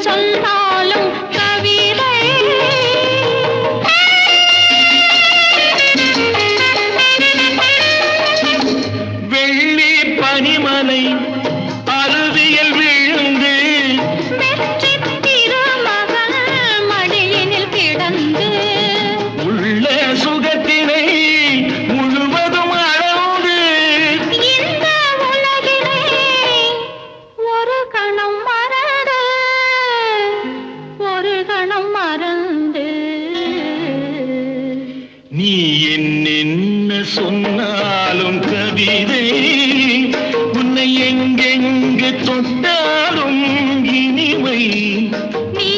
சொன்னாலும் கவிதை வெள்ளி பனிமலை அருவியல் விழுந்து வெற்றி திருமகள் மடியினில் கிடந்து உள்ள சுகத்தினை முழுவதும் அளந்து இந்த உலகினை ஒரு கணம் மறந்து ஒரு கணம் மறந்து நீ என்ன சொன்னாலும் கவிதை உன்னை எங்கெங்கு தொட்டாலும் இனிமை நீ